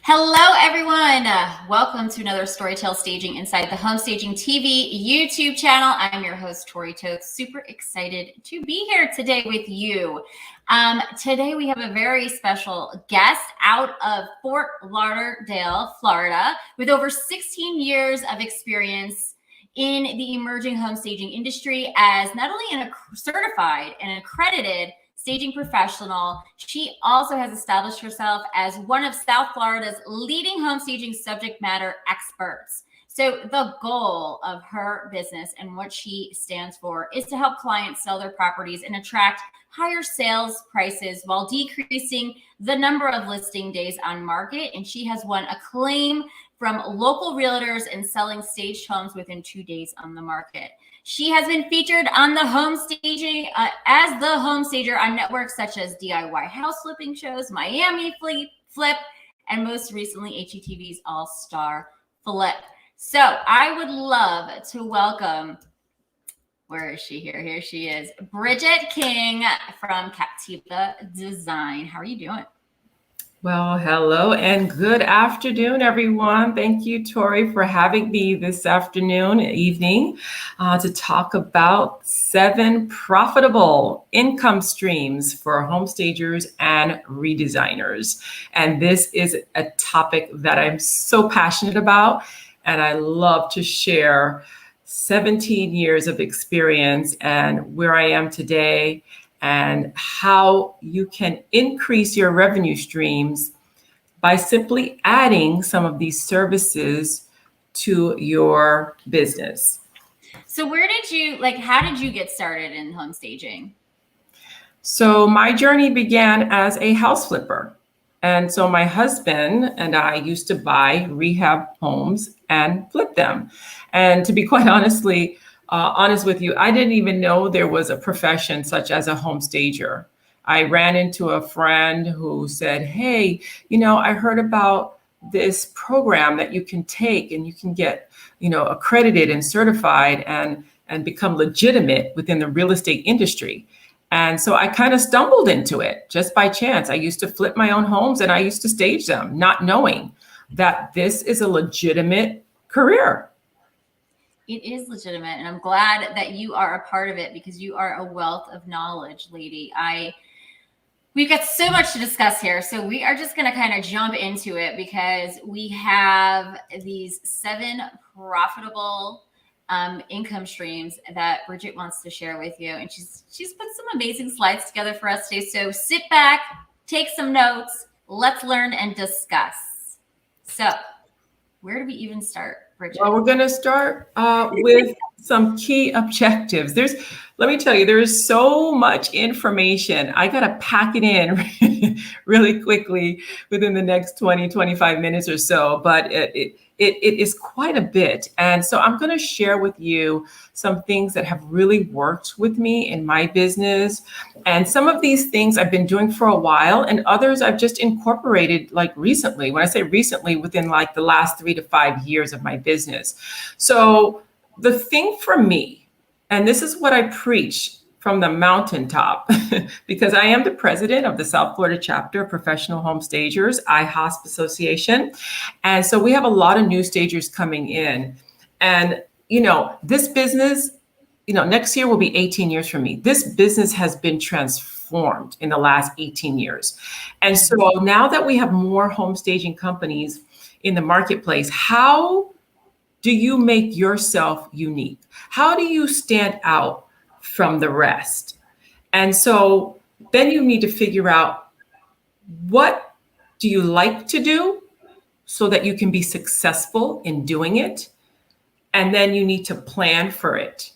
Hello, everyone. Welcome to another Storytell Staging Inside the Home Staging TV YouTube channel. I'm your host, Tori Toth. Super excited to be here today with you. Today, we have a very special guest out of Fort Lauderdale, Florida, with over 16 years of experience in the emerging home staging industry as not only a certified and accredited staging professional. She also has established herself as one of South Florida's leading home staging subject matter experts. So the goal of her business and what she stands for is to help clients sell their properties and attract higher sales prices while decreasing the number of listing days on market. And she has won acclaim from local realtors and selling staged homes within 2 days on the market. She has been featured on the home staging as the home stager on networks such as DIY house flipping shows, Miami Flip, and most recently HGTV's All Star Flip. So I would love to welcome, where is she here? Here she is, Bridget King from Captiva Design. How are you doing? Well, hello and good afternoon, everyone. Thank you, Tori, for having me this evening, to talk about 7 profitable income streams for home stagers and redesigners. And this is a topic that I'm so passionate about, and I love to share 17 years of experience and where I am today, and how you can increase your revenue streams by simply adding some of these services to your business. So how did you get started in home staging? So my journey began as a house flipper. And so my husband and I used to buy rehab homes and flip them. And to be quite honest with you, I didn't even know there was a profession such as a home stager. I ran into a friend who said, hey, I heard about this program that you can take and you can get, accredited and certified and become legitimate within the real estate industry. And so I kind of stumbled into it just by chance. I used to flip my own homes and I used to stage them, not knowing that this is a legitimate career. It is legitimate, and I'm glad that you are a part of it because you are a wealth of knowledge, lady. We've got so much to discuss here, so we are just going to kind of jump into it because we have these 7 profitable income streams that Bridget wants to share with you, and she's put some amazing slides together for us today. So sit back, take some notes, let's learn and discuss. So, where do we even start? Bridget? Well, we're going to start with some key objectives. Let me tell you, there is so much information. I got to pack it in really quickly within the next 20, 25 minutes or so, but it is quite a bit. And so I'm going to share with you some things that have really worked with me in my business. And some of these things I've been doing for a while, and others I've just incorporated like recently. When I say recently, within like the last 3 to 5 years of my business. So the thing for me, and this is what I preach from the mountaintop, because I am the president of the South Florida Chapter of Professional Home Stagers, IHOSP Association. And so we have a lot of new stagers coming in. And, this business, next year will be 18 years for me. This business has been transformed in the last 18 years. And so now that we have more home staging companies in the marketplace, how do you make yourself unique? How do you stand out from the rest? And so then you need to figure out, what do you like to do so that you can be successful in doing it? And then you need to plan for it,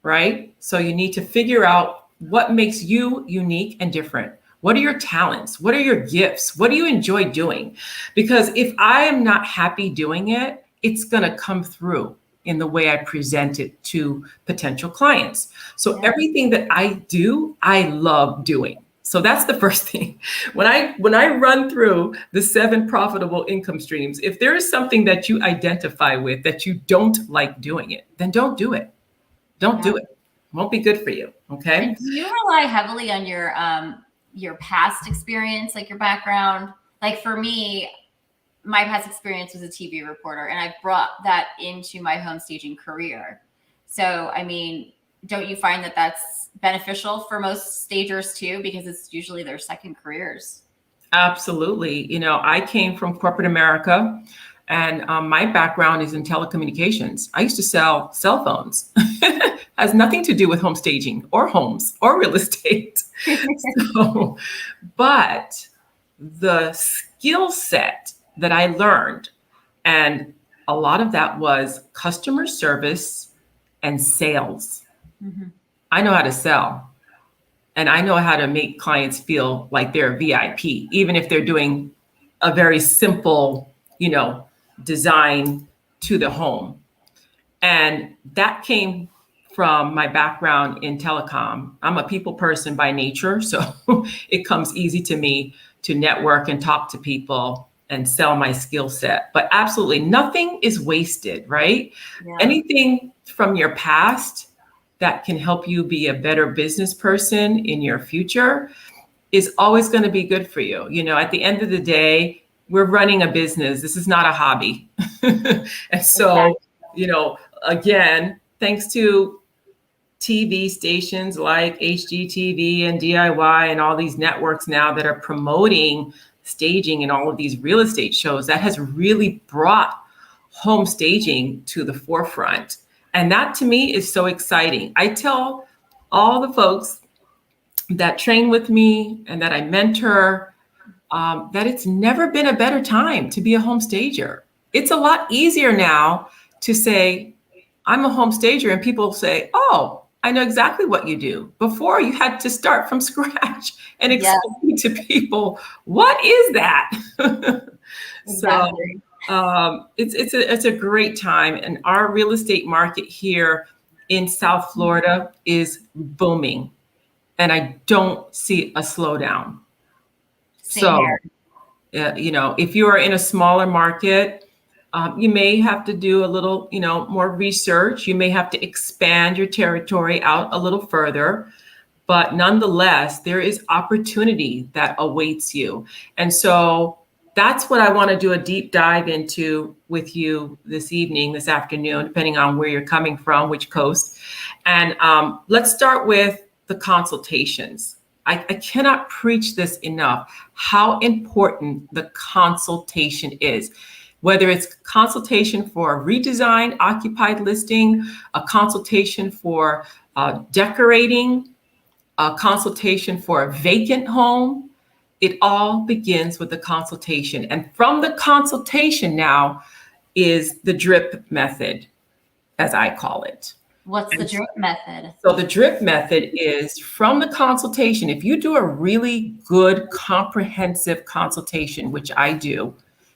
right? So you need to figure out what makes you unique and different. What are your talents? What are your gifts? What do you enjoy doing? Because if I am not happy doing it, it's going to come through in the way I present it to potential clients. So everything that I do, I love doing. So that's the first thing. When I run through the 7 profitable income streams, if there is something that you identify with that you don't like doing it, then don't do it. Don't do it. It won't be good for you. Okay. And do you rely heavily on your past experience, like your background? Like for me, my past experience was a TV reporter, and I've brought that into my home staging career. So, I mean, don't you find that that's beneficial for most stagers too? Because it's usually their second careers. Absolutely. I came from corporate America, and my background is in telecommunications. I used to sell cell phones. Has nothing to do with home staging or homes or real estate. So, but the skill set that I learned, and a lot of that was customer service and sales. Mm-hmm. I know how to sell. And I know how to make clients feel like they're a VIP, even if they're doing a very simple, design to the home. And that came from my background in telecom. I'm a people person by nature, so it comes easy to me to network and talk to people and sell my skill set. But absolutely nothing is wasted, right? Yeah. Anything from your past that can help you be a better business person in your future is always going to be good for you. At the end of the day, we're running a business. This is not a hobby. And so, again, thanks to TV stations like HGTV and DIY and all these networks now that are promoting staging and all of these real estate shows, that has really brought home staging to the forefront. And that to me is so exciting. I tell all the folks that train with me and that I mentor that it's never been a better time to be a home stager. It's a lot easier now to say, I'm a home stager, and people say, oh, I know exactly what you do. Before, you had to start from scratch and explain to people, what is that? Exactly. So it's a great time, and our real estate market here in South Florida is booming, and I don't see a slowdown. Same here. If you are in a smaller market, you may have to do a little, more research. You may have to expand your territory out a little further, but nonetheless, there is opportunity that awaits you. And so that's what I want to do a deep dive into with you this afternoon, depending on where you're coming from, which coast. And let's start with the consultations. I cannot preach this enough, how important the consultation is. Whether it's consultation for a redesigned occupied listing, a consultation for decorating, a consultation for a vacant home, it all begins with the consultation. And from the consultation now is the drip method, as I call it. What's the drip method? So the drip method is from the consultation. If you do a really good comprehensive consultation, which I do,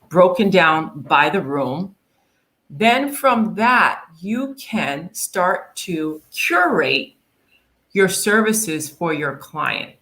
broken down by the room, then from that, you can start to curate your services for your client.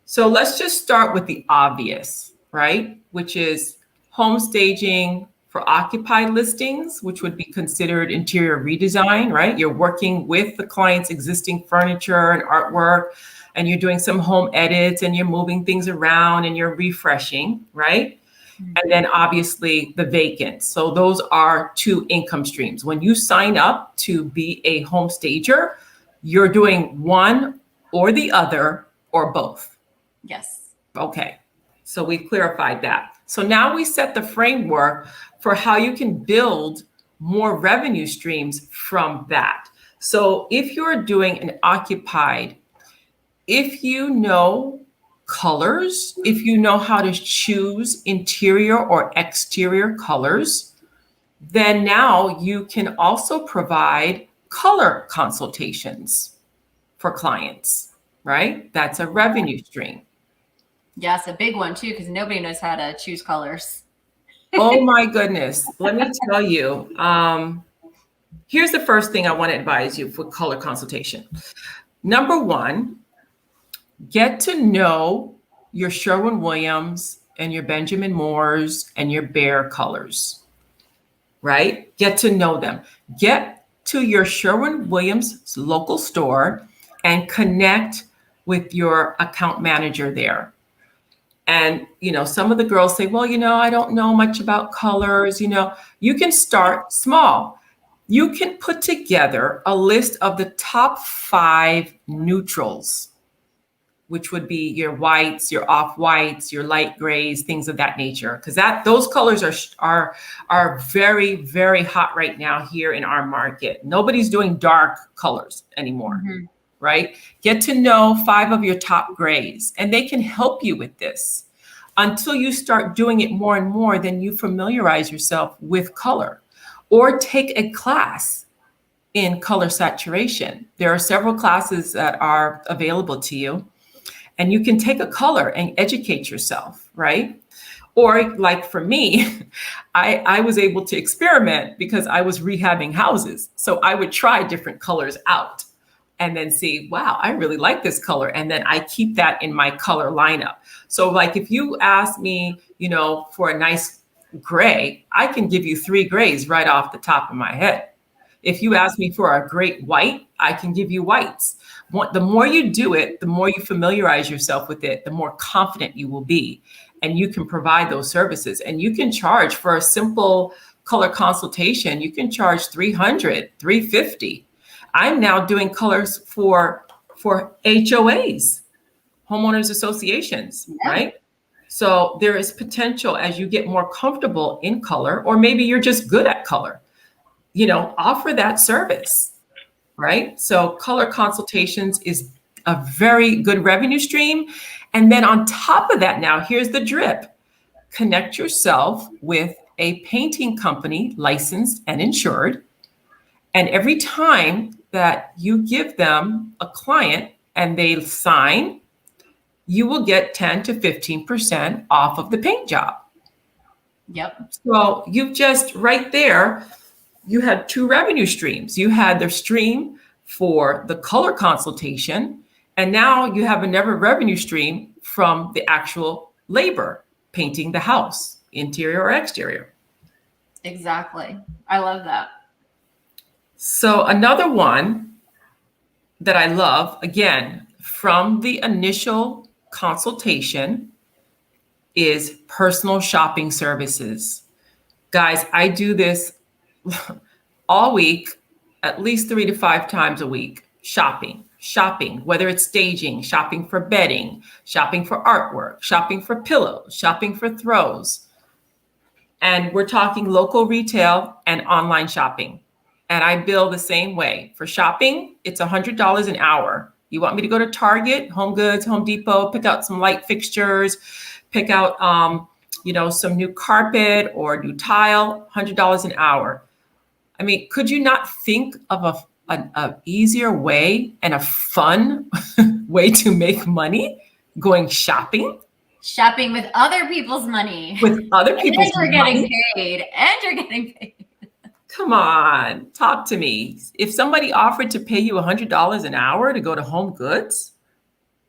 So let's just start with the obvious, right? Which is home staging for occupied listings, which would be considered interior redesign, right? You're working with the client's existing furniture and artwork, and you're doing some home edits, and you're moving things around, and you're refreshing, right? And then obviously the vacant. So those are two income streams. When you sign up to be a home stager, you're doing one or the other or both. Yes. Okay. So we've clarified that. So now we set the framework for how you can build more revenue streams from that. So if you're doing an occupied, if you know colors, if you know how to choose interior or exterior colors, then now you can also provide color consultations for clients, right? That's a revenue stream. Yes, a big one too, because nobody knows how to choose colors. Oh my goodness. Let me tell you, here's the first thing I want to advise you for color consultation. Number one, get to know your Sherwin-Williams and your Benjamin Moores and your Behr colors, right? Get to know them. Get to your Sherwin-Williams local store and connect with your account manager there. And, some of the girls say, well, I don't know much about colors. You can start small. You can put together a list of the top 5 neutrals, which would be your whites, your off whites, your light grays, things of that nature. Because those colors are very, very hot right now here in our market. Nobody's doing dark colors anymore, right? Get to know 5 of your top grays, and they can help you with this. Until you start doing it more and more, then you familiarize yourself with color, or take a class in color saturation. There are several classes that are available to you. And you can take a color and educate yourself, right? Or like for me, I was able to experiment because I was rehabbing houses. So I would try different colors out and then see, wow, I really like this color. And then I keep that in my color lineup. So like if you ask me, for a nice gray, I can give you 3 grays right off the top of my head. If you ask me for a great white, I can give you whites. The more you do it, the more you familiarize yourself with it, the more confident you will be. And you can provide those services. And you can charge for a simple color consultation. You can charge $300, $350. I'm now doing colors for HOAs, homeowners associations, right? So there is potential as you get more comfortable in color, or maybe you're just good at color, offer that service. Right? So color consultations is a very good revenue stream. And then on top of that, now here's the drip. Connect yourself with a painting company licensed and insured. And every time that you give them a client and they sign, you will get 10 to 15% off of the paint job. Yep. So you've just right there, you had 2 revenue streams. You had the stream for the color consultation, and now you have another revenue stream from the actual labor, painting the house, interior or exterior. Exactly. I love that. So another one that I love, again, from the initial consultation, is personal shopping services. Guys, I do this all week, at least 3 to 5 times a week. Shopping, whether it's staging, shopping for bedding, shopping for artwork, shopping for pillows, shopping for throws. And we're talking local retail and online shopping. And I bill the same way. For shopping, it's $100 an hour. You want me to go to Target, Home Goods, Home Depot, pick out some light fixtures, pick out some new carpet or new tile, $100 an hour. I mean, could you not think of an easier way and a fun way to make money going shopping? Shopping with other people's money. With other people's money. And you're getting paid. Come on, talk to me. If somebody offered to pay you $100 an hour to go to Home Goods,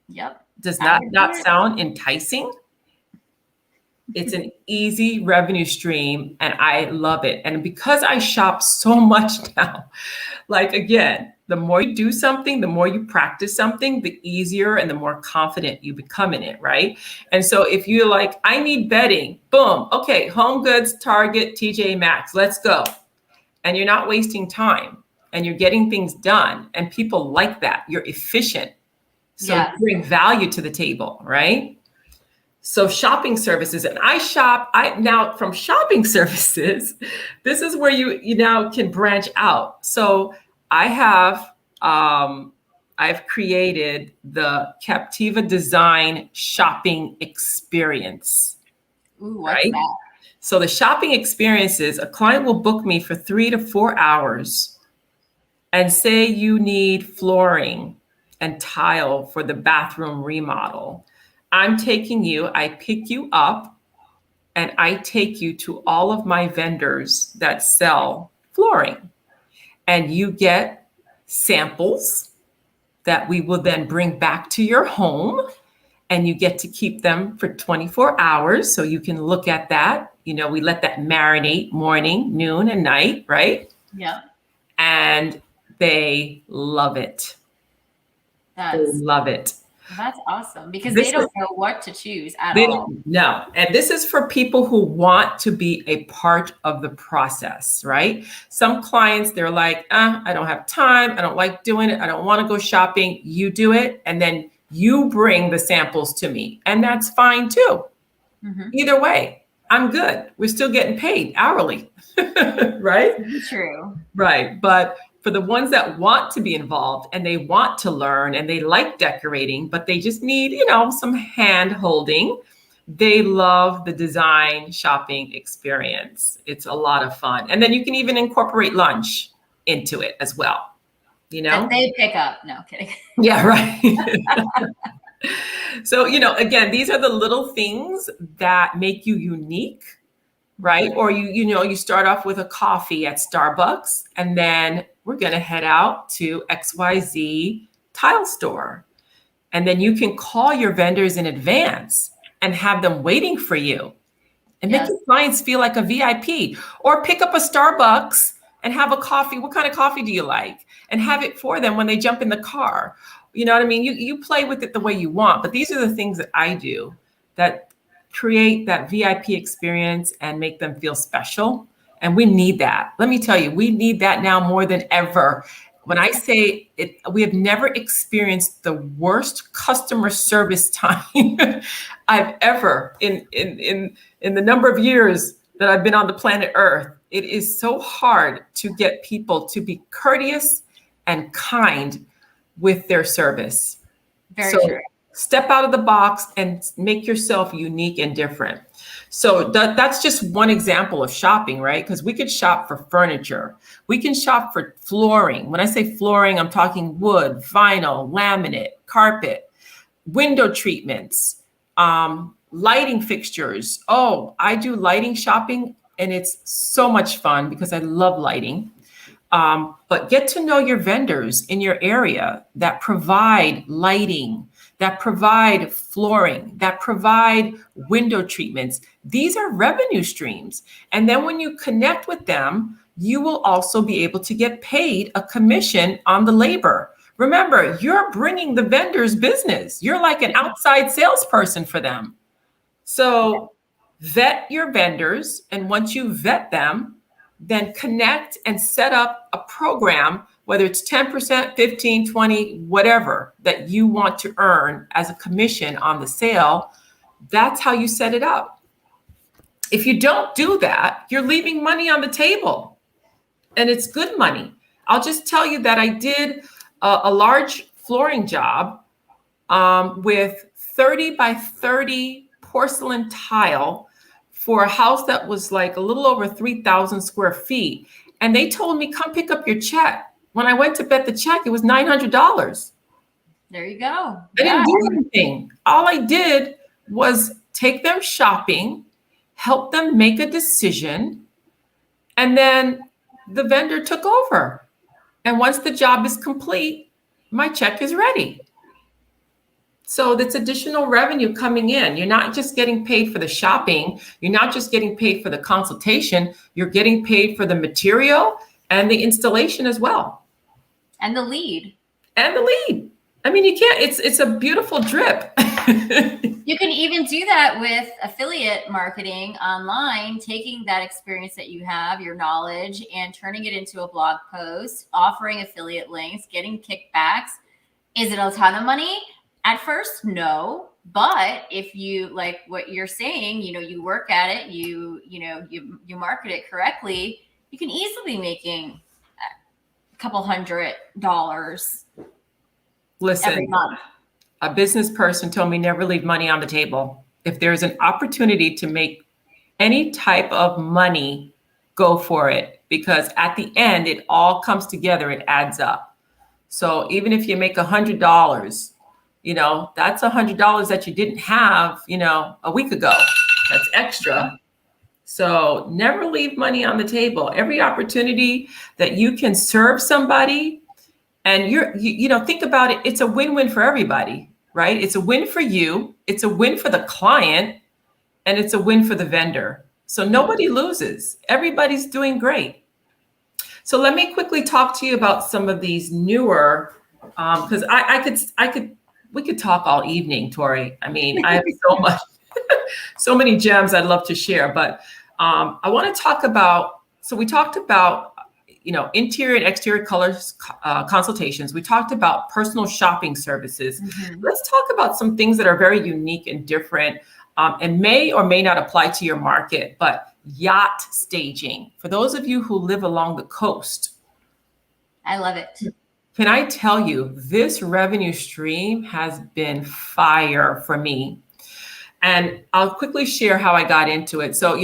yep. Does that not sound enticing? It's an easy revenue stream and I love it. And because I shop so much now, like again, the more you do something, the more you practice something, the easier and the more confident you become in it, right? And so if you're like, I need bedding, boom, okay, Home Goods, Target, TJ Maxx, let's go. And you're not wasting time and you're getting things done and people like that. You're efficient. So you bring value to the table, right? So shopping services, and now from shopping services, this is where you now can branch out. So I've created the Captiva Design Shopping Experience. Ooh, what's that? So the shopping experience is a client will book me for 3 to 4 hours and say you need flooring and tile for the bathroom remodel. I pick you up and I take you to all of my vendors that sell flooring. And you get samples that we will then bring back to your home. And you get to keep them for 24 hours. So you can look at that. We let that marinate morning, noon, and night, right? Yeah. And they love it. They love it. That's awesome because This they is don't know what to choose at They all. don't know. And this is for people who want to be a part of the process, right? Some clients, they're like, I don't have time. I don't like doing it. I don't want to go shopping. You do it. And then you bring the samples to me. And that's fine too. Mm-hmm. Either way, I'm good. We're still getting paid hourly, right? True. Right. But for the ones that want to be involved and they want to learn and they like decorating, but they just need, some hand holding, they love the design shopping experience. It's a lot of fun. And then you can even incorporate lunch into it as well, That they pick up. No kidding. Yeah, right. So, again, these are the little things that make you unique, right? Or you start off with a coffee at Starbucks, and then we're going to head out to XYZ tile store. And then you can call your vendors in advance and have them waiting for you and make your clients feel like a VIP, or pick up a Starbucks and have a coffee. What kind of coffee do you like? And have it for them when they jump in the car. You know what I mean? You play with it the way you want, but these are the things that I do that create that VIP experience and make them feel special. And we need that. Let me tell you, we need that now more than ever. When I say it, we have never experienced the worst customer service time I've ever in the number of years that I've been on the planet Earth. It is so hard to get people to be courteous and kind with their service. Very true. Step out of the box and make yourself unique and different. So that's just one example of shopping, right? Because we could shop for furniture. We can shop for flooring. When I say flooring, I'm talking wood, vinyl, laminate, carpet, window treatments, lighting fixtures. Oh, I do lighting shopping, and it's so much fun because I love lighting. But get to know your vendors in your area that provide lighting, that provide flooring, that provide window treatments. These are revenue streams. And then when you connect with them, you will also be able to get paid a commission on the labor. Remember, you're bringing the vendor's business. You're like an outside salesperson for them. So vet your vendors. And once you vet them, then connect and set up a program, whether it's 10%, 15, 20, whatever that you want to earn as a commission on the sale. That's how you set it up. If you don't do that, you're leaving money on the table, and it's good money. I'll just tell you that I did a large flooring job with 30 by 30 porcelain tile for a house that was like a little over 3,000 square feet. And they told me, come pick up your check. When I went to bet the check, it was $900. There you go. I didn't do anything. All I did was take them shopping, help them make a decision, and then the vendor took over. And once the job is complete, my check is ready. So that's additional revenue coming in. You're not just getting paid for the shopping. You're not just getting paid for the consultation. You're getting paid for the material and the installation as well. And the lead. I mean, you can't, it's a beautiful drip. You can even do that with affiliate marketing online, taking that experience that you have, your knowledge, and turning it into a blog post, offering affiliate links, getting kickbacks. Is it a ton of money? At first, no. But if you like what you're saying, you work at it, you market it correctly, you can easily be making a couple $100 Listen, every month. A business person told me never leave money on the table. If there's an opportunity to make any type of money, go for it. Because at the end, it all comes together. It adds up. So even if you make $100, that's $100 that you didn't have, a week ago. That's extra. So never leave money on the table. Every opportunity that you can serve somebody, and think about it, it's a win-win for everybody, right? It's a win for you, it's a win for the client, and it's a win for the vendor. So nobody loses. Everybody's doing great. So let me quickly talk to you about some of these newer, because I could we could talk all evening, Tori. I mean, I have so much, so many gems I'd love to share, but I want to talk about, so we talked about, interior and exterior colors consultations. We talked about personal shopping services. Mm-hmm. Let's talk about some things that are very unique and different and may or may not apply to your market, but yacht staging. For those of you who live along the coast. I love it. Can I tell you, this revenue stream has been fire for me. And I'll quickly share how I got into it. So,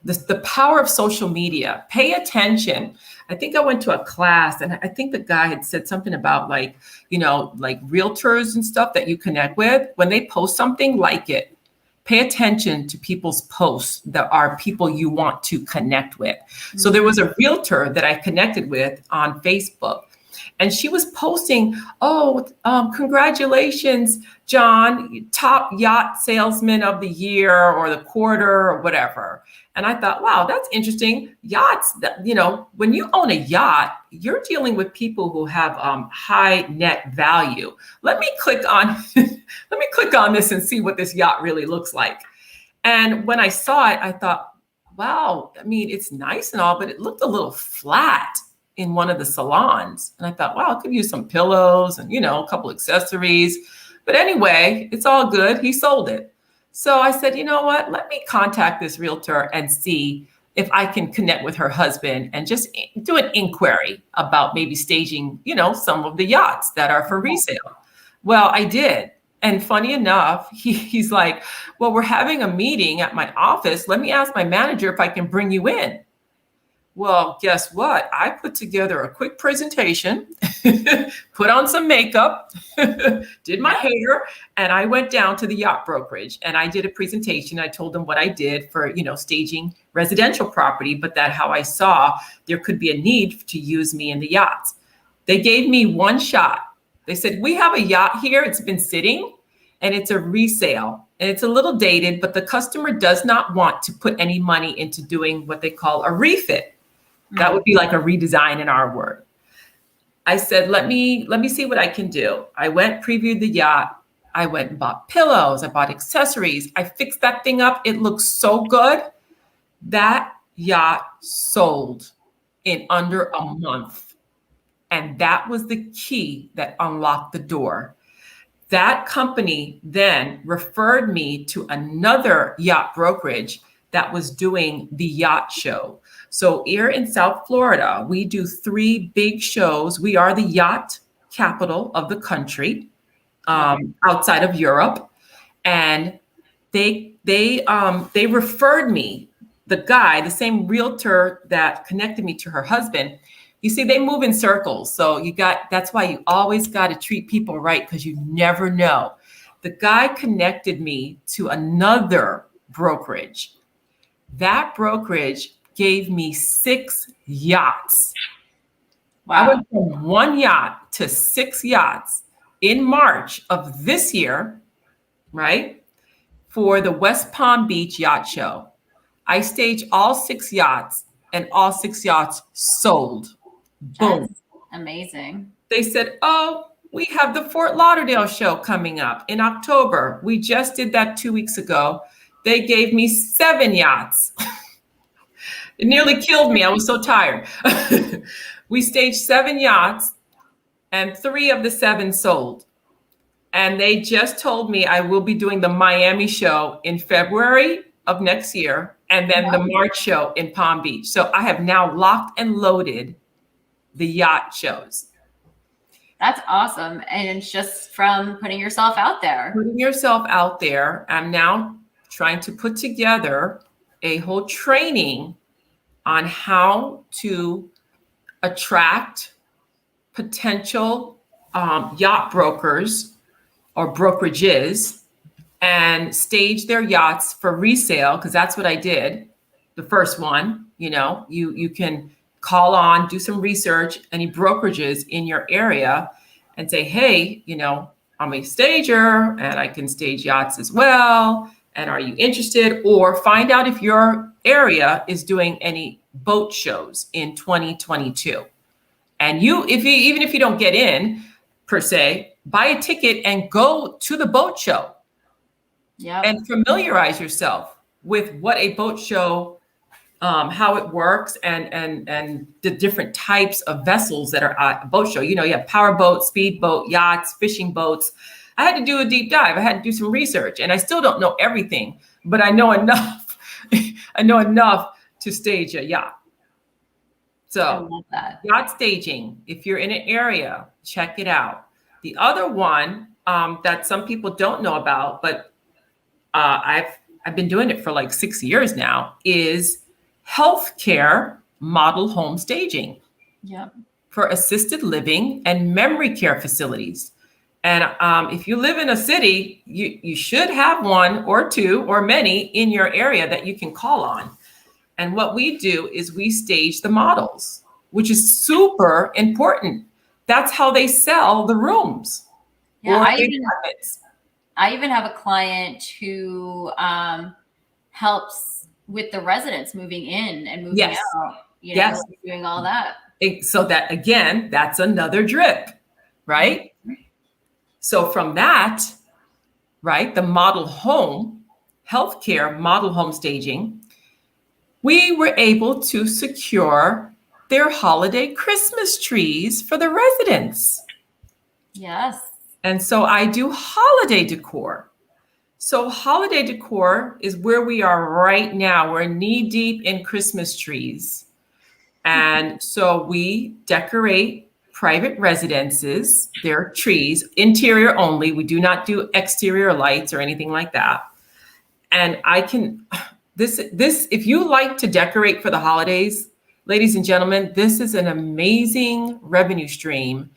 the power of social media, pay attention. I think I went to a class and I think the guy had said something about like realtors and stuff that you connect with. When they post something, like it. Pay attention to people's posts that are people you want to connect with. Mm-hmm. So there was a realtor that I connected with on Facebook. And she was posting, congratulations, John, top yacht salesman of the year or the quarter or whatever. And I thought, wow, that's interesting. Yachts, when you own a yacht, you're dealing with people who have high net value. Let me click on this and see what this yacht really looks like. And when I saw it, I thought, wow, I mean, it's nice and all, but it looked a little flat in one of the salons. And I thought, wow, I could use some pillows and, a couple accessories. But anyway, it's all good. He sold it. So I said, you know what? Let me contact this realtor and see if I can connect with her husband and just do an inquiry about maybe staging, some of the yachts that are for resale. Well, I did. And funny enough, he's like, well, we're having a meeting at my office. Let me ask my manager if I can bring you in. Well, guess what? I put together a quick presentation, put on some makeup, did my hair, and I went down to the yacht brokerage and I did a presentation. I told them what I did for, staging residential property, but that how I saw there could be a need to use me in the yachts. They gave me one shot. They said, we have a yacht here. It's been sitting and it's a resale. And it's a little dated, but the customer does not want to put any money into doing what they call a refit. That would be like a redesign in our word. I said, let me see what I can do. I went, previewed the yacht. I went and bought pillows. I bought accessories. I fixed that thing up. It looks so good. That yacht sold in under a month. And that was the key that unlocked the door. That company then referred me to another yacht brokerage that was doing the yacht show. So here in South Florida, we do 3 big shows. We are the yacht capital of the country, outside of Europe. And they referred me, the same realtor that connected me to her husband. You see, they move in circles. So that's why you always got to treat people right, because you never know. The guy connected me to another brokerage. That brokerage gave me 6 yachts. Wow. I went from 1 yacht to 6 yachts in March of this year, right? For the West Palm Beach Yacht Show. I staged all 6 yachts and all 6 yachts sold. Boom. That's amazing. They said, we have the Fort Lauderdale show coming up in October. We just did that 2 weeks ago. They gave me 7 yachts. It nearly killed me. I was so tired. We staged 7 yachts and 3 of the 7 sold. And they just told me I will be doing the Miami show in February of next year and then the March show in Palm Beach. So I have now locked and loaded the yacht shows. That's awesome. And it's just from putting yourself out there. Putting yourself out there. I'm now trying to put together a whole training on how to attract potential yacht brokers or brokerages and stage their yachts for resale, because that's what I did. The first one, you can call on, do some research, any brokerages in your area and say, hey, I'm a stager and I can stage yachts as well. And are you interested? Or find out if your area is doing any boat shows in 2022. And even if you don't get in per se, buy a ticket and go to the boat show. Yeah. And familiarize yourself with what a boat show, how it works, and the different types of vessels that are at a boat show. You have power boats, speed boat, yachts, fishing boats. I had to do a deep dive. I had to do some research, and I still don't know everything, but I know enough. I know enough to stage a yacht. So I love that. Yacht staging, if you're in an area, check it out. The other one that some people don't know about, but I've been doing it for like 6 years now, is healthcare model home staging. Yeah. For assisted living and memory care facilities. And if you live in a city, you should have one or two or many in your area that you can call on. And what we do is we stage the models, which is super important. That's how they sell the rooms. Yeah, I even have a client who helps with the residents moving in and moving out, doing all that. So that, again, that's another drip, right? So from that, right, the model home, healthcare model home staging, we were able to secure their holiday Christmas trees for the residents. Yes. And so I do holiday decor. So holiday decor is where we are right now. We're knee deep in Christmas trees. And so we decorate private residences, their trees, interior only. We do not do exterior lights or anything like that. And if you like to decorate for the holidays, ladies and gentlemen, this is an amazing revenue stream.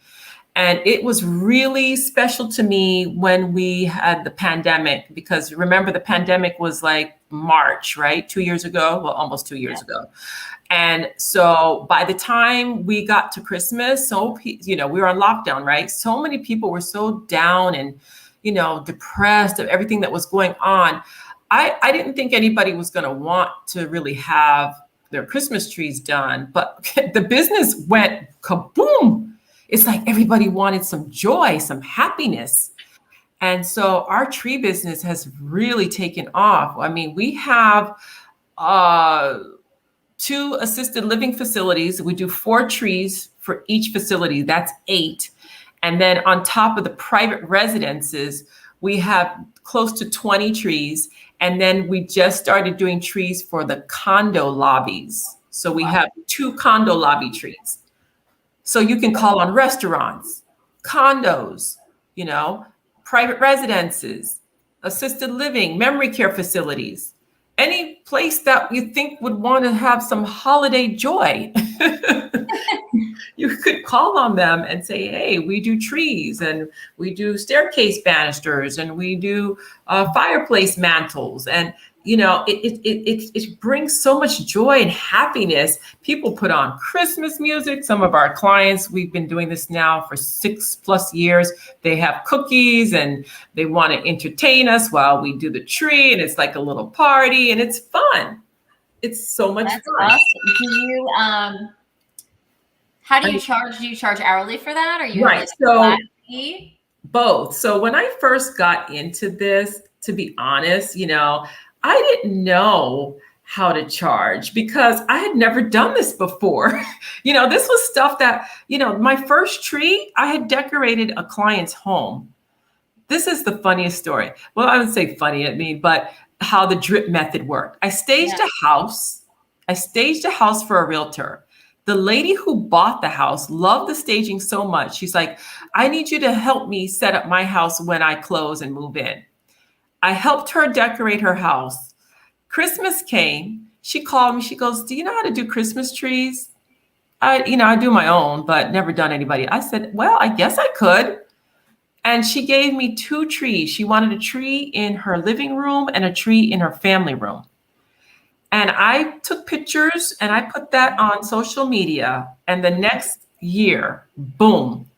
And it was really special to me when we had the pandemic, because remember, the pandemic was like March, right? 2 years ago, well, almost 2 years ago. And so by the time we got to Christmas, we were on lockdown, right? So many people were so down and, depressed of everything that was going on. I didn't think anybody was going to want to really have their Christmas trees done, but the business went kaboom. It's like everybody wanted some joy, some happiness. And so our tree business has really taken off. I mean, we have 2 assisted living facilities. We do 4 trees for each facility. That's 8. And then on top of the private residences, we have close to 20 trees. And then we just started doing trees for the condo lobbies. So we have 2 condo lobby trees. So you can call on restaurants, condos, private residences, assisted living, memory care facilities, any place that you think would want to have some holiday joy. You could call on them and say, hey, we do trees and we do staircase banisters and we do fireplace mantles. And it brings so much joy and happiness. People put on Christmas music. Some of our clients, we've been doing this now for 6+ years. They have cookies and they want to entertain us while we do the tree. And it's like a little party and it's fun. It's so much fun. Awesome. Do you, how do you charge? Do you charge hourly for that? Or you right? Like so both. So when I first got into this, to be honest, I didn't know how to charge because I had never done this before. This was stuff that, my first tree, I had decorated a client's home. This is the funniest story. Well, I would say funny, but how the drip method worked. I staged a house. I staged a house for a realtor. The lady who bought the house loved the staging so much. She's like, I need you to help me set up my house when I close and move in. I helped her decorate her house. Christmas came. She called me. She goes, do you know how to do Christmas trees? I do my own, but never done anybody. I said, well, I guess I could. And she gave me 2 trees. She wanted a tree in her living room and a tree in her family room. And I took pictures and I put that on social media. And the next year, boom,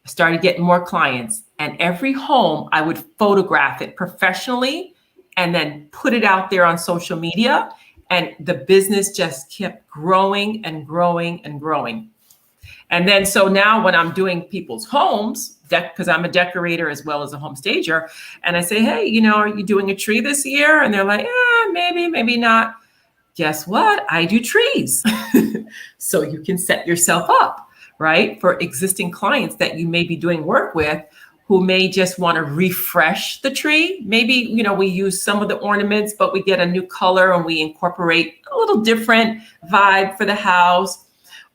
I started getting more clients. And every home, I would photograph it professionally and then put it out there on social media. And the business just kept growing and growing and growing. And then, so now when I'm doing people's homes, because I'm a decorator as well as a home stager. And I say, hey, are you doing a tree this year? And they're like, maybe, maybe not. Guess what? I do trees. So you can set yourself up, right? For existing clients that you may be doing work with who may just want to refresh the tree. Maybe, we use some of the ornaments, but we get a new color and we incorporate a little different vibe for the house.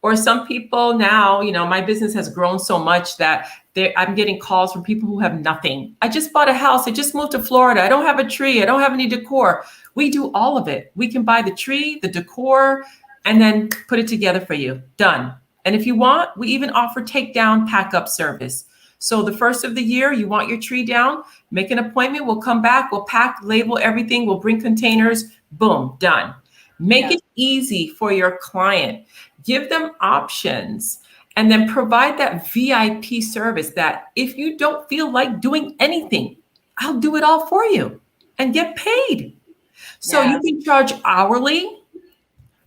Or some people now, my business has grown so much that I'm getting calls from people who have nothing. I just bought a house. I just moved to Florida. I don't have a tree. I don't have any decor. We do all of it. We can buy the tree, the decor, and then put it together for you. Done. And if you want, we even offer takedown pack-up service. So the first of the year, you want your tree down, make an appointment. We'll come back. We'll pack, label everything. We'll bring containers. Boom, done. Make it easy for your client. Give them options. And then provide that VIP service that if you don't feel like doing anything, I'll do it all for you and get paid. So you can charge hourly,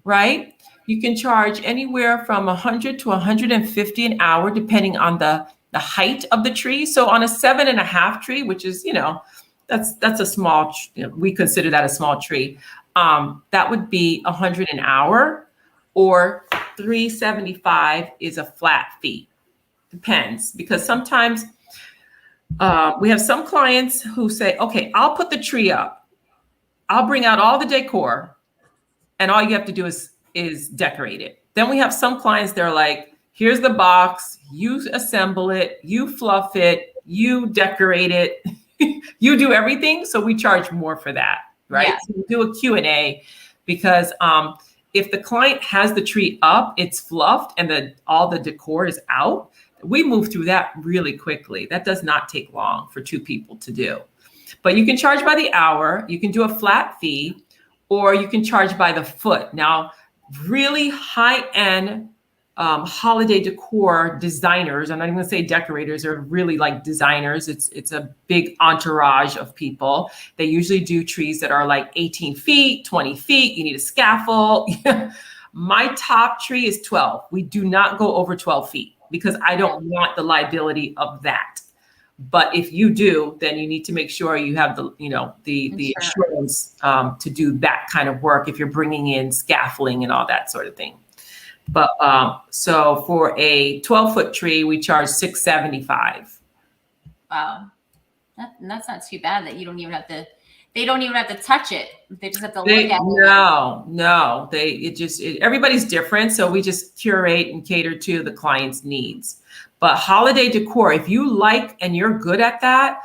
right? You can charge anywhere from 100 to 150 an hour, depending on the height of the tree. So on a 7.5 tree, which is, that's a small, we consider that a small tree. That would be 100 an hour, or $375 is a flat fee. Depends, because sometimes we have some clients who say, okay, I'll put the tree up. I'll bring out all the decor and all you have to do is decorate it. Then we have some clients, they're like, here's the box, you assemble it, you fluff it, you decorate it, you do everything. So we charge more for that, right? So we do a Q&A because if the client has the tree up, it's fluffed and all the decor is out, we move through that really quickly. That does not take long for 2 people to do. But you can charge by the hour, you can do a flat fee, or you can charge by the foot. Now, really high-end holiday decor designers, I'm not even gonna say decorators, are really like designers. It's a big entourage of people. They usually do trees that are like 18 feet, 20 feet. You need a scaffold. My top tree is 12. We do not go over 12 feet because I don't want the liability of that. But if you do, then you need to make sure you have the assurance to do that kind of work if you're bringing in scaffolding and all that sort of thing. But so for a 12-foot tree, we charge $675. Wow, that's not too bad. That you don't even have to. They don't even have to touch it. They just have to look at it. No. Everybody's different, so we just curate and cater to the client's needs. But holiday decor, if you like and you're good at that,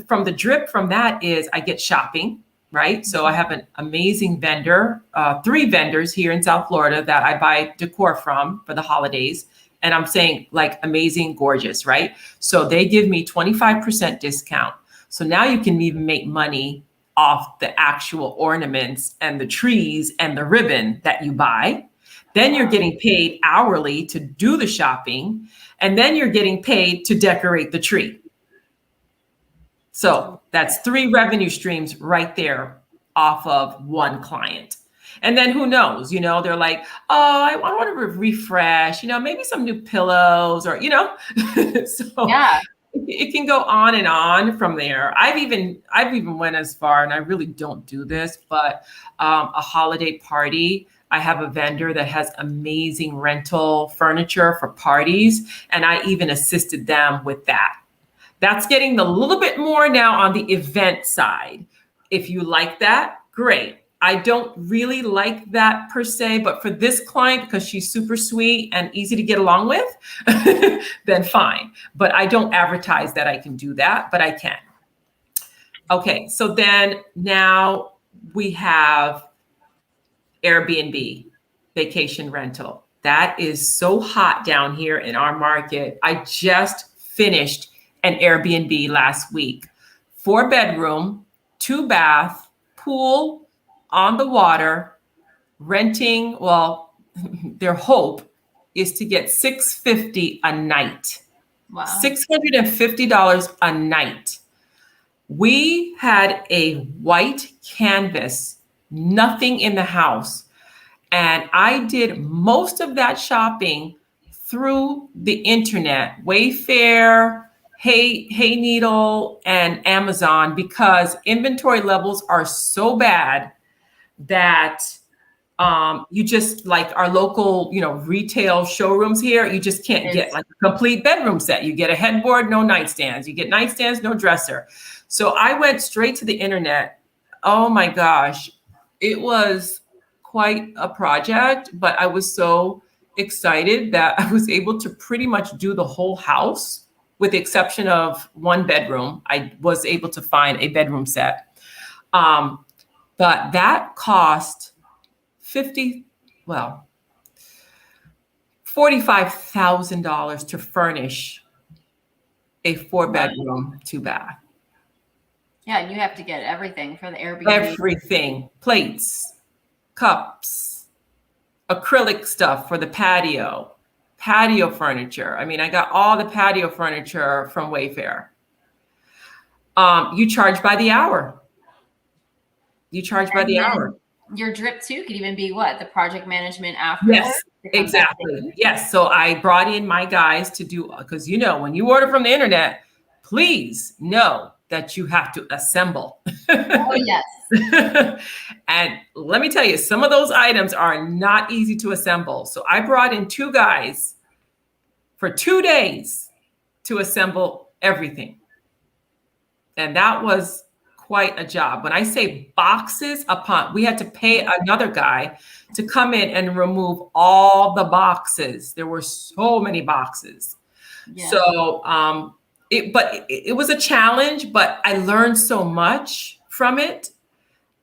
from the drip from that is I get shopping, right? So I have an amazing vendor, 3 vendors here in South Florida that I buy decor from for the holidays. And I'm saying like amazing, gorgeous, right? So they give me 25% discount. So now you can even make money off the actual ornaments and the trees and the ribbon that you buy. Then you're getting paid hourly to do the shopping, and then you're getting paid to decorate the tree. So that's 3 revenue streams right there off of one client. And then who knows, they're like, oh, I want to refresh, maybe some new pillows or, so it can go on and on from there. I've even went as far, and I really don't do this, but a holiday party, I have a vendor that has amazing rental furniture for parties, and I even assisted them with that. That's getting a little bit more now on the event side. If you like that, great. I don't really like that per se, but for this client, because she's super sweet and easy to get along with, then fine. But I don't advertise that I can do that, but I can. Okay, so then now we have Airbnb, vacation rental. That is so hot down here in our market. I just finished an Airbnb last week. 4-bedroom, 2-bath, pool on the water, renting. Well, their hope is to get $650 a night. Wow. $650 a night. We had a white canvas, nothing in the house. And I did most of that shopping through the internet, Wayfair, Hayneedle, and Amazon, because inventory levels are so bad that you just, like our local, retail showrooms here, you just can't get like a complete bedroom set. You get a headboard, no nightstands. You get nightstands, no dresser. So I went straight to the internet. Oh my gosh, it was quite a project, but I was so excited that I was able to pretty much do the whole house with the exception of one bedroom. I was able to find a bedroom set. But that cost $45,000 to furnish a 4-bedroom, 2-bath. Yeah, and you have to get everything for the Airbnb. Everything, plates, cups, acrylic stuff for the patio furniture. I mean, I got all the patio furniture from Wayfair. You charge by the hour. Your drip too could even be what? The project management afterwards? Yes, exactly. Yes. So I brought in my guys to do, because when you order from the internet, please know that you have to assemble. Oh, yes. And let me tell you, some of those items are not easy to assemble. So I brought in 2 guys for 2 days to assemble everything. And that was quite a job. When I say boxes we had to pay another guy to come in and remove all the boxes. There were so many boxes. Yeah. So it was a challenge, but I learned so much from it.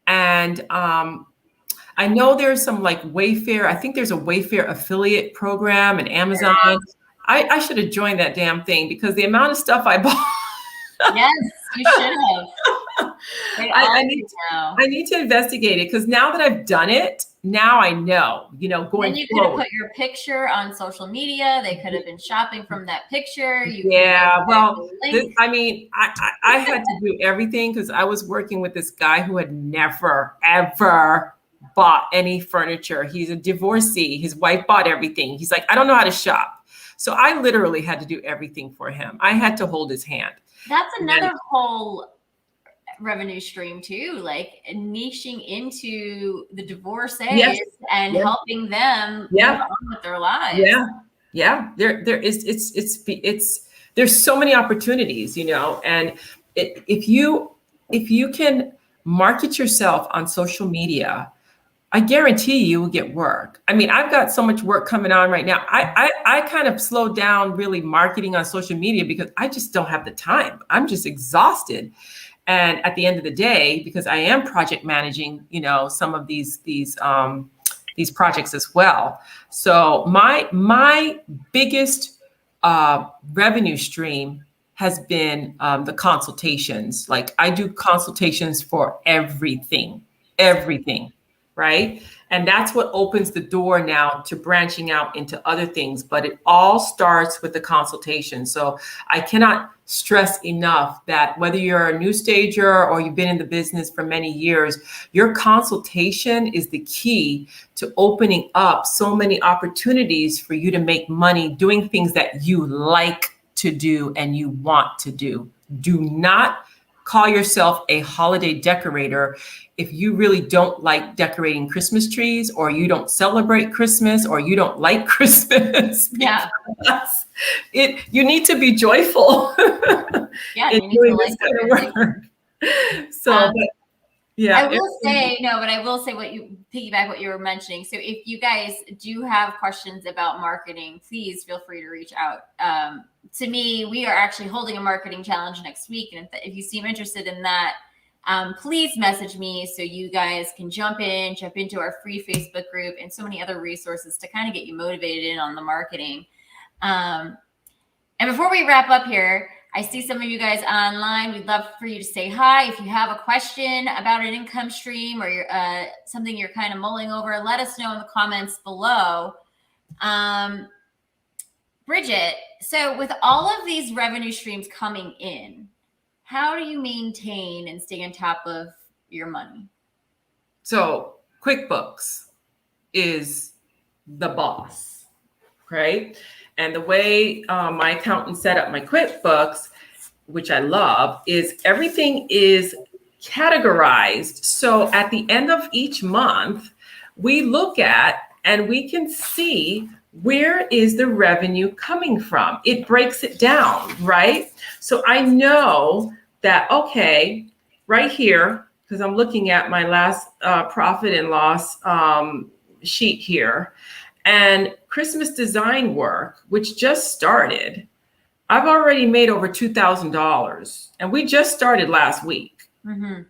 And I know there's some like Wayfair. I think there's a Wayfair affiliate program and Amazon. I should have joined that damn thing, because the amount of stuff I bought. Yes, you should have. I need to investigate it, because now that I've done it, now I know, going then you could have put your picture on social media. They could have been shopping from that picture. I had to do everything, because I was working with this guy who had never, ever bought any furniture. He's a divorcee. His wife bought everything. He's like, I don't know how to shop. So I literally had to do everything for him. I had to hold his hand. That's another whole revenue stream too, like niching into the divorcees and helping them move on with their lives. There's so many opportunities, and if you can market yourself on social media, I guarantee you will get work. I mean, I've got so much work coming on right now. I kind of slowed down really marketing on social media because I just don't have the time. I'm just exhausted. And at the end of the day, because I am project managing, some of these projects as well. So my biggest revenue stream has been the consultations. Like I do consultations for everything. Right? And that's what opens the door now to branching out into other things. But it all starts with the consultation. So I cannot stress enough that whether you're a new stager or you've been in the business for many years, your consultation is the key to opening up so many opportunities for you to make money doing things that you like to do and you want to do. Do not call yourself a holiday decorator if you really don't like decorating Christmas trees, or you don't celebrate Christmas, or you don't like Christmas. Yeah. You need to be joyful. Yeah, you need to like kind of work. So, I will say piggyback what you were mentioning. So if you guys do have questions about marketing, please feel free to reach out. To me, we are actually holding a marketing challenge next week. And if you seem interested in that, please message me so you guys can jump into our free Facebook group and so many other resources to kind of get you motivated in on the marketing. And before we wrap up here, I see some of you guys online. We'd love for you to say hi. If you have a question about an income stream or something you're kind of mulling over, let us know in the comments below. Bridget, so with all of these revenue streams coming in, how do you maintain and stay on top of your money? So QuickBooks is the boss, right? And the way my accountant set up my QuickBooks, which I love, is everything is categorized. So at the end of each month, we look at and we can see where is the revenue coming from. It breaks it down, right? So I know that, okay, right here, because I'm looking at my last profit and loss sheet here, and Christmas design work, which just started, I've already made over $2,000, and we just started last week. Mm-hmm.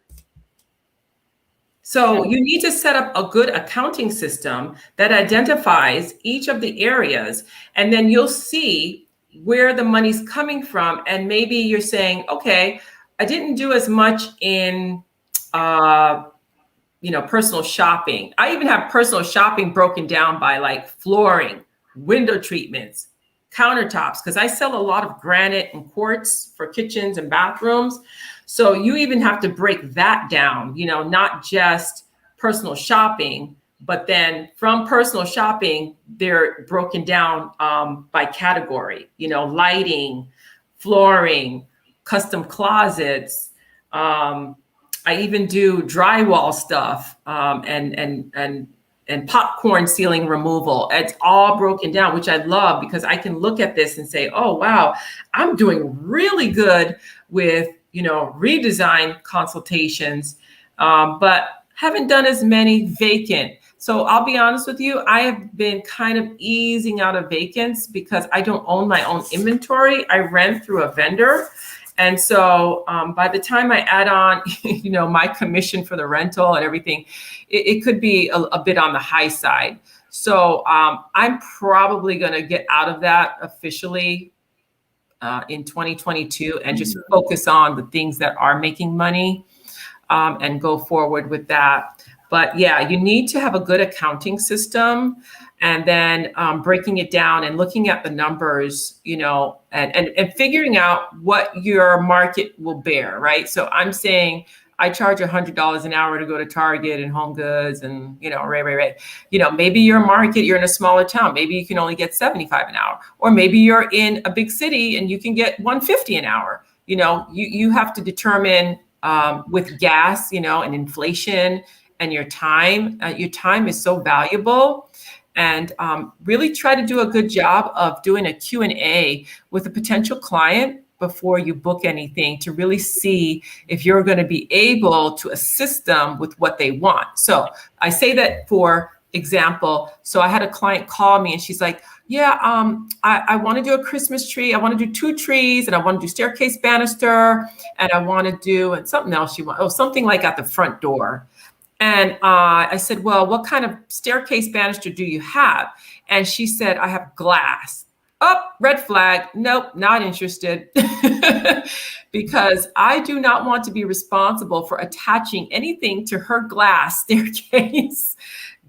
So you need to set up a good accounting system that identifies each of the areas, and then you'll see where the money's coming from. And maybe you're saying, okay, I didn't do as much in, personal shopping. I even have personal shopping broken down by like flooring, window treatments, countertops, because I sell a lot of granite and quartz for kitchens and bathrooms. So you even have to break that down, not just personal shopping, but then from personal shopping, they're broken down by category, lighting, flooring, custom closets. I even do drywall stuff and popcorn ceiling removal. It's all broken down, which I love because I can look at this and say, oh, wow, I'm doing really good with, redesign consultations, but haven't done as many vacant. So I'll be honest with you, I have been kind of easing out of vacants because I don't own my own inventory. I rent through a vendor. And so by the time I add on, my commission for the rental and everything, it could be a bit on the high side. So I'm probably going to get out of that officially in 2022 and just focus on the things that are making money and go forward with that. But yeah, you need to have a good accounting system, and then breaking it down and looking at the numbers, and figuring out what your market will bear, right? So I'm saying I charge $100 an hour to go to Target and Home Goods and, right. Maybe your market, you're in a smaller town. Maybe you can only get $75 an hour, or maybe you're in a big city and you can get $150 an hour. You have to determine with gas, and inflation and your time. Your time is so valuable. And really try to do a good job of doing a Q&A with a potential client before you book anything, to really see if you're going to be able to assist them with what they want. So I say that for example. So I had a client call me and she's like, yeah, I want to do a Christmas tree. I want to do 2 trees, and I want to do staircase banister, and I want to do and something else something like at the front door. And I said, well, what kind of staircase banister do you have? And she said, I have glass. Oh, red flag. Nope, not interested. Because I do not want to be responsible for attaching anything to her glass staircase.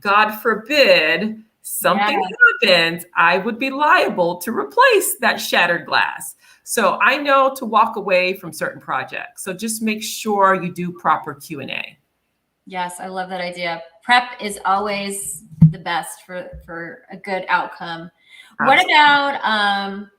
God forbid something happens, I would be liable to replace that shattered glass. So I know to walk away from certain projects. So just make sure you do proper Q&A. Yes, I love that idea. Prep is always the best for a good outcome. Absolutely. What about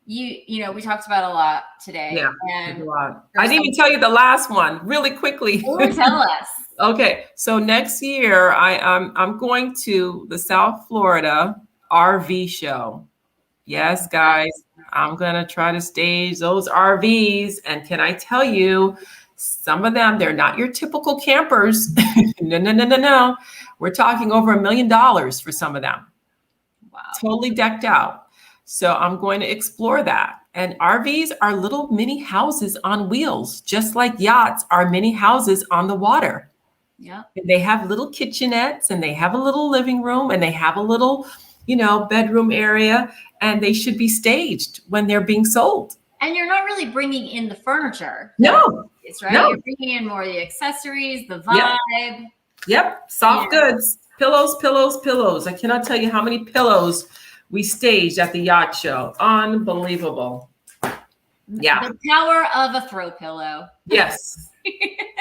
we talked about a lot today. Yeah, and a lot. I didn't even tell you the last one really quickly. Oh, tell us. Okay, so next year I'm going to the South Florida RV show. Yes, guys, I'm gonna try to stage those RVs, and can I tell you, some of them, they're not your typical campers. No. We're talking over $1 million for some of them. Wow. Totally decked out. So I'm going to explore that. And RVs are little mini houses on wheels, just like yachts are mini houses on the water. Yeah. And they have little kitchenettes, and they have a little living room, and they have a little, bedroom area, and they should be staged when they're being sold. And you're not really bringing in the furniture. No. Right? No. You're bringing in more of the accessories, the vibe. Yep. Soft goods, pillows. I cannot tell you how many pillows we staged at the yacht show. Unbelievable. Yeah. The power of a throw pillow. Yes.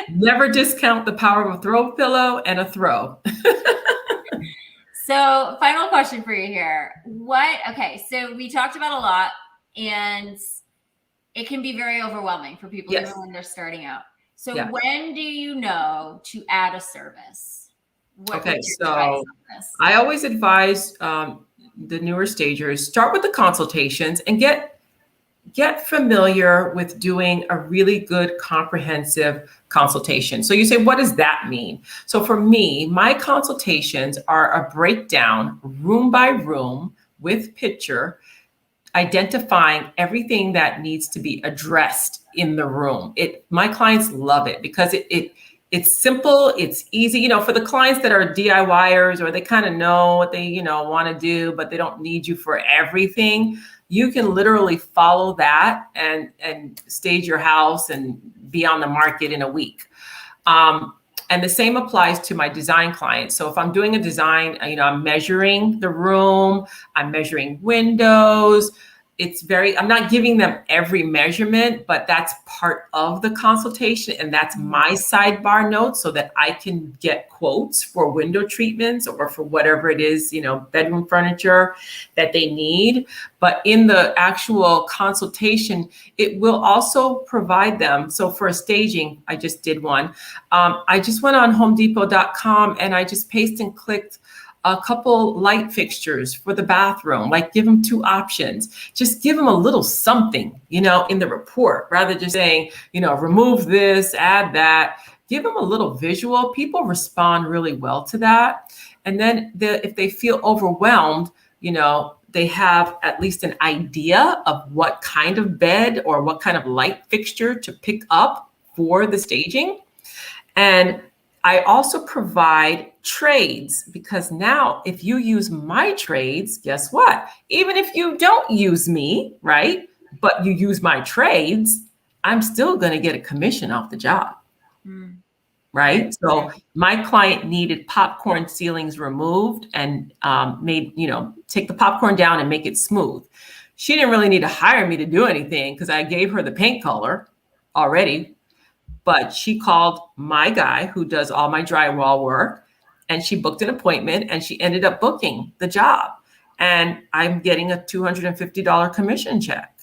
Never discount the power of a throw pillow and a throw. So final question for you here. Okay, so we talked about a lot, and it can be very overwhelming for people Yes. even when they're starting out. So Yes. when do you know to add a service? Okay, What's your advice so on this? I always advise the newer stagers, start with the consultations and get familiar with doing a really good comprehensive consultation. So you say, what does that mean? So for me, my consultations are a breakdown room by room with picture, identifying everything that needs to be addressed in the room. My clients love it because it's simple, it's easy. You know, for the clients that are DIYers or they kind of know what they, want to do, but they don't need you for everything, you can literally follow that and stage your house and be on the market in a week. And the same applies to my design clients. So if I'm doing a design, I'm measuring the room, I'm measuring windows. I'm not giving them every measurement, but that's part of the consultation. And that's my sidebar notes so that I can get quotes for window treatments or for whatever it is, bedroom furniture that they need. But in the actual consultation, it will also provide them. So for a staging, I just did one. I just went on homedepot.com and I just pasted and clicked a couple light fixtures for the bathroom, like give them 2 options. Just give them a little something, in the report, rather than just saying, remove this, add that. Give them a little visual. People respond really well to that. And then if they feel overwhelmed, they have at least an idea of what kind of bed or what kind of light fixture to pick up for the staging. And I also provide trades because now if you use my trades, guess what? Even if you don't use me, right? But you use my trades, I'm still going to get a commission off the job. Right. So my client needed popcorn ceilings removed and take the popcorn down and make it smooth. She didn't really need to hire me to do anything because I gave her the paint color already. But she called my guy who does all my drywall work and she booked an appointment and she ended up booking the job. And I'm getting a $250 commission check.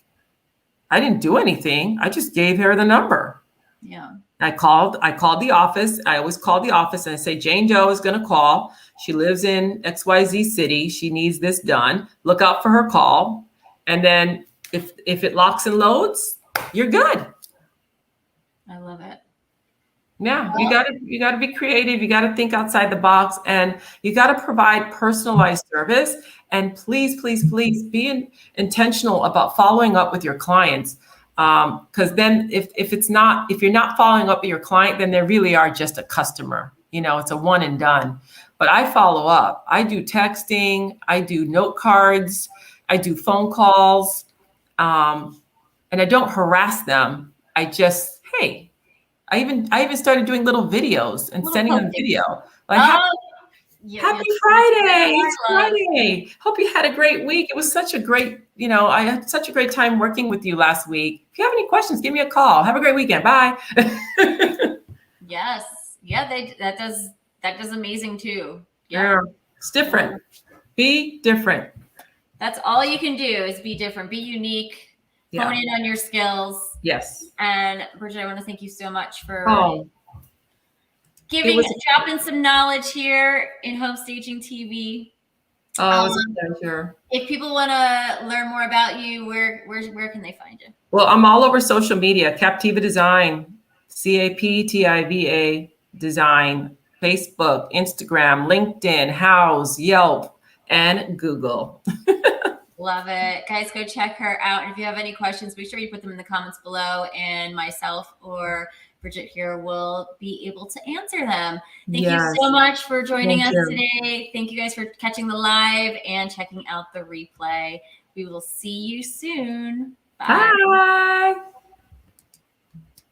I didn't do anything. I just gave her the number. Yeah. I called the office. I always call the office and I say, Jane Doe is going to call. She lives in XYZ city. She needs this done. Look out for her call. And then if it locks and loads, you're good. I love it. Yeah, you gotta be creative. You gotta think outside the box, and you gotta provide personalized service. And please, please, please be intentional about following up with your clients. Because then, if you're not following up with your client, then they really are just a customer. It's a one and done. But I follow up. I do texting. I do note cards. I do phone calls, and I don't harass them. I just, hey. I even started doing little videos and sending them video. Like, happy Friday. It's Friday. Hope you had a great week. It was such a great, I had such a great time working with you last week. If you have any questions, give me a call. Have a great weekend. Bye. Yes. Yeah, that does amazing too. Yeah. It's different. Be different. That's all you can do is be different, be unique. Hone in on your skills. Yes. And Bridget, I want to thank you so much for dropping some knowledge here in home staging TV. Oh, it's a pleasure. If people want to learn more about you, where can they find you? Well, I'm all over social media. Captiva Design, CAPTIVA Design, Facebook, Instagram, LinkedIn, Houzz, Yelp, and Google. Love it. Guys, go check her out. And if you have any questions, make sure you put them in the comments below and myself or Bridget here will be able to answer them. Thank you so much for joining us today. Thank you guys for catching the live and checking out the replay. We will see you soon. Bye. Bye.